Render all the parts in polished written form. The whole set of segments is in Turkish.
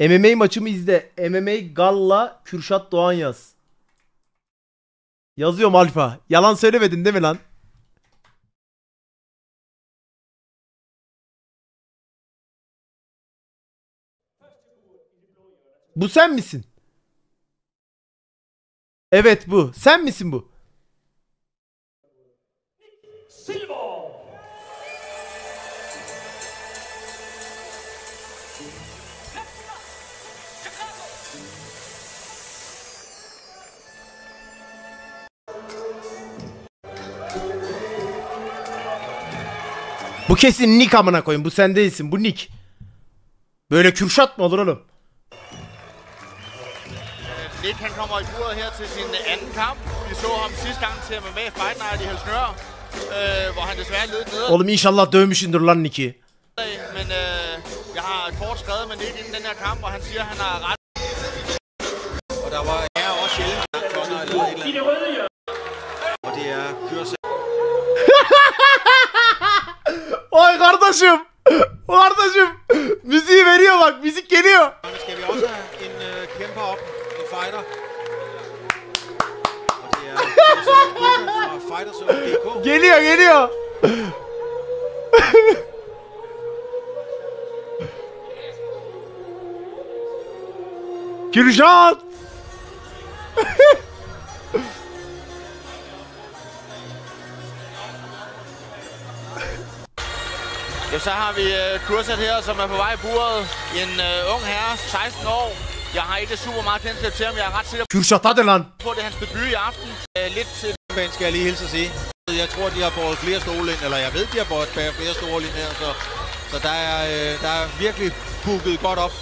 MMA maçımı izle. MMA Galla Kürşat Doğan yaz. Yazıyorum Alfa. Yalan söylemedin değil mi lan? Bu sen misin? Evet bu. Sen misin bu? Bu kesin Nick amına koyayım. Bu sen değilsin. Bu Nick. Böyle Kürşat mı olur oğlum? Nick han kommer i buret her til sin anden kamp. Vi så ham sidste gang til at være med i Fight Night i Helsingør, hvor han desværre led ned. Oğlum inşallah dövmüşündür lan Nick'i. Men jeg har et kort skrevet med Nick inden den her kamp, og han siger, at han har ret. Og der var også sjældent konger eller et eller andet. Og det er Kürşat. Oy kardeşim. Kardeşim. Müziği veriyor bak. Müzik geliyor. Skal vi også have en kæmper op, en fighter. Og det er Kürşat fra Fighterzone.dk. Geliyor geliyor. Kürşat. Ja, så har vi Kürşat her, som er på vej i buret. En ung herre, 16 år. Jeg har ikke super meget kendskab til ham. Jeg er ret sikker Kürşat hadi lan. på, at det er hans debut i aften. Lidt til banen skal jeg lige hilse at sige. Jeg tror, de har båret flere stole ind, eller jeg ved, de har båret flere stole ind her. Så der er virkelig booket godt op.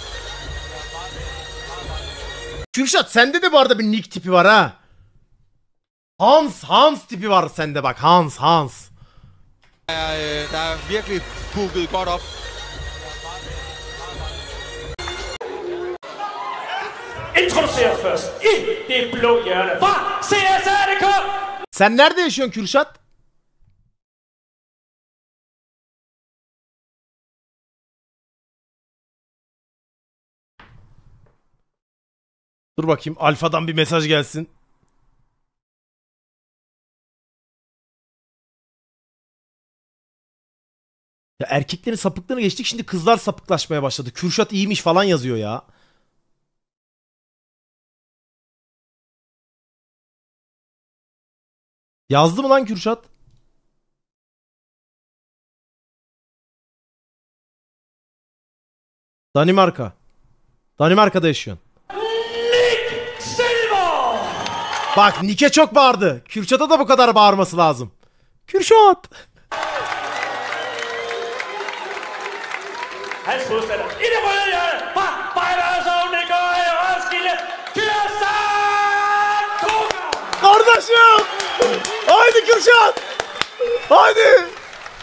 Kürşat sende de bu arada bir Nick tipi var ha. Hans tipi var sende bak. Hans. Der er virkelig booket godt op. Introducerer først i det blå hjørne fra CSR.dk. Sen nerede yaşıyorsun Kürşat? Dur bakayım Alfa'dan bir mesaj gelsin. Ya erkeklerin sapıklığını geçtik, şimdi kızlar sapıklaşmaya başladı. Kürşat iyiymiş falan yazıyor ya. Yazdı mı lan Kürşat? Danimarka. Danimarka'da yaşıyorsun. Nick Silver. Bak Nick'e çok bağırdı. Kürşat'a da bu kadar bağırması lazım. Kürşat. Hans modstander i det røde hjørne fra Fighterzone.dk i Roskilde. Kürşat Koga. Kardeşim. Haydi Kürşat. Haydi.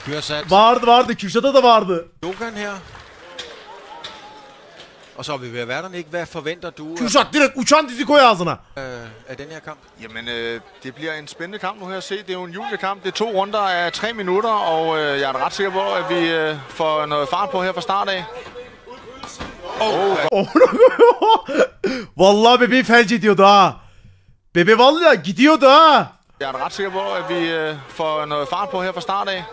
Kürşat. Bağırdı. Kürşat'a da bağırdı. Dogan her. Og så er vi ved at være der, Nick. Hvad forventer du Kürşat direkt uçan dizi koy ağzına. af den her kamp? Jamen, det bliver en spændende kamp nu her at se. Det er jo en juniorkamp. Det er 2 runder af 3 minutter, og jeg er ret sikker på, at vi får noget fart på her fra start af. Vallahi bebeği felç ediyordu ha. Bebe vallahi gidiyordu ha. Jeg er ret sikker på, at vi får noget fart på her fra start af.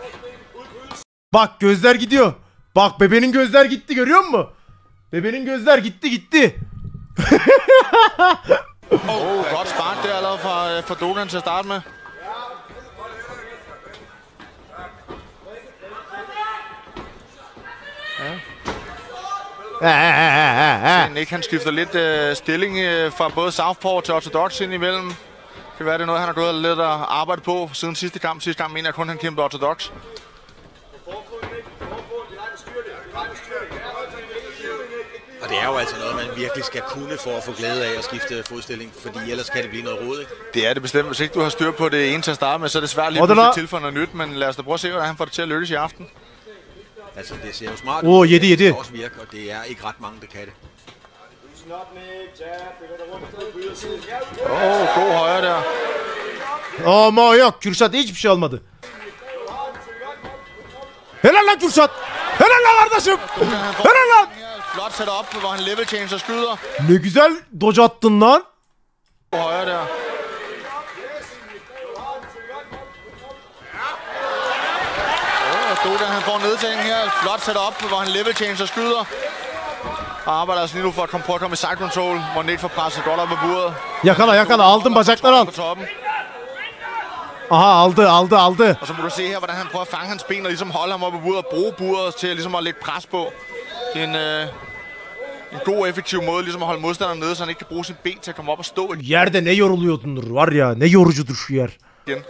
Bak gözler gidiyor. Bak bebenin gözler gitti, görüyor musun? Bebenin gözler gitti. Godt spark der allerede fra Dogan til at starte med. Nick han skifter lidt stilling fra både southpaw til orthodox ind imellem. Det kan være, det er noget, han har gået lidt at arbejde på siden sidste kamp. Sidste kamp mener jeg kun, han kæmpede orthodox. Og det er jo altså noget, man virkelig skal kunne for at få glæde af at skifte fodstilling, fordi ellers kan det blive noget rod, ikke? Det er det bestemt. Hvis ikke du har styr på det ene til at starte med, så er det svært lige at tilføje noget nyt, men lad os da prøve at se, hvordan han får det til at lykkes i aften. Altså, det ser jo smart ud. Yedi. Det kan også virke, og det er ikke ret mange, der kan det. God højre der. Ama yok, Kürşat'a hiçbir şey olmadı. Helal lan Kürşat. Helal lan kardeşim. Helal lan. flot setup, hvor han level changer skyder. Ne güzel dodge attın lan. Højre der. Dodan, han får en nedtagning her. Flot setup, hvor han level changer skyder. Og arbejder altså lige nu for at komme i side control, hvor Nick får presset godt op på buret. Yakala aldım bacakları al. Aha aldı. Og så må du se her, hvordan han prøver at fange hans ben og ligesom holde ham op på buret og bruge buret til ligesom at lægge pres på. Det er en god, effektiv måde ligesom at holde modstanderen nede, så han ikke kan bruge sin ben til at komme op og stå Yerde ne yoruluyordundur var ya, ne yorucudur şu yer. igen.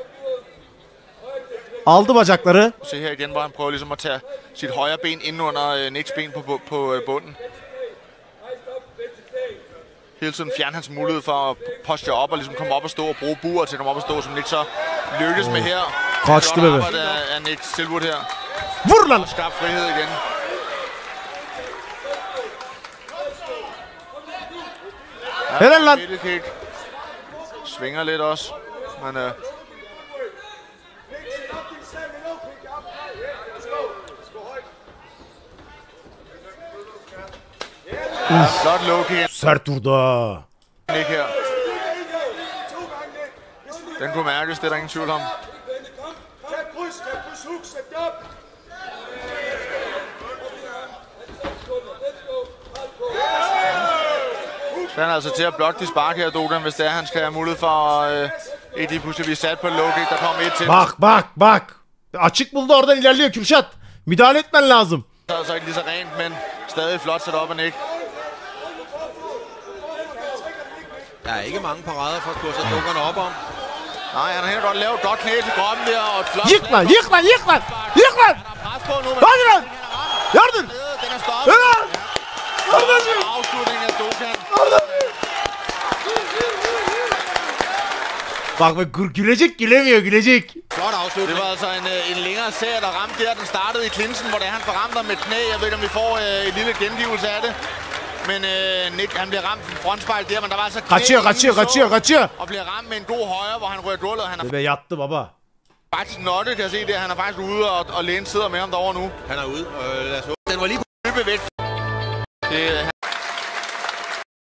Aldı bacakları. Se her igen, hvor han prøver ligesom at tage sit højre ben ind under Nicks ben på bunden. Hele tiden fjerne hans mulighed for at posture op og ligesom komme op og stå og bruge buret til at komme op og stå, som Nick så lykkes med her. Kaçtı bebe. Godt af Nick Silwood her. Vur lan. Og skarp frihed igen. Helal lan. Middlekick. Svinger lidt også, men flot low kick. Sert vurdu ha. Nick her. Den kunne mærkes, det er der ingen tvivl om. Så han er altså til at blokke de spark her, Dodan, hvis det er, han skal have mulighed for ikke lige pludselig blive sat på low kick, der kommer et til. Bak. Açık buldu, oradan ilerliyor Kürşat. Müdahale etmen lazım. Så er altså ikke lige så rent, men stadig flot sat op af Nick. Der er ikke mange parader for at kurse dukkerne op om. Nej, han har helt godt lavet et godt knæ til kroppen der, og et flot... Yık lan. Han har pres på nu, men... Hadi lan. Yardım. Den er stoppet. Helal. Afslutning af Dokan. Bak gülecek. Flot afslutning. Det var altså en længere serie, der ramte der. Den startede i clinchen, hvor han får ramt ham med et knæ. Jeg ved ikke, om vi får en lille gengivelse af det. Men Nick, han bliver ramt med frontspejl der, men der var altså knæ. Kaçıyor. Og bliver ramt med en god højre, hvor han rører gulvet. Han er Bebe yattı baba. faktisk nottet, kan jeg se det. Han er faktisk ude, og Lægen sidder med ham derovre nu. Han er ude, og lad os håbe. Den var lige på. Løbe væk.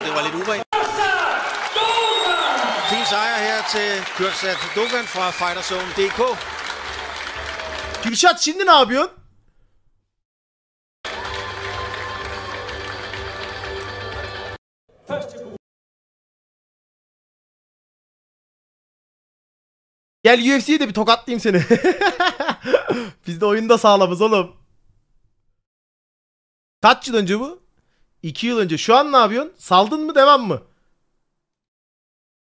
Det var lidt urent. Fin sejr her til Kürşat Dogan fra FighterZone.dk. Kürşat şimdi ne yapıyorsun? Gel UFC'ye de bir tokatlayayım seni. Biz de oyunda sağlamız oğlum. Kaç yıl önce bu? 2 yıl önce. Şu an ne yapıyorsun? Saldın mı, devam mı?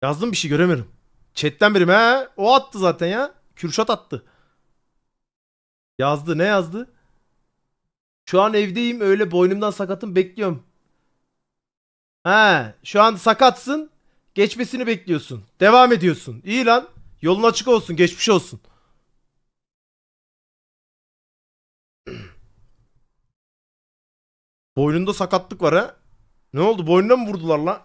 Yazdım, bir şey göremiyorum. Chat'ten birim he. O attı zaten ya. Kürşat attı. Yazdı. Ne yazdı? Şu an evdeyim, öyle boynumdan sakatım, bekliyorum. He, şu an sakatsın. Geçmesini bekliyorsun. Devam ediyorsun. İyi lan. Yolun açık olsun. Geçmiş olsun. Boynunda sakatlık var ha. Ne oldu? Boynuna mı vurdular lan?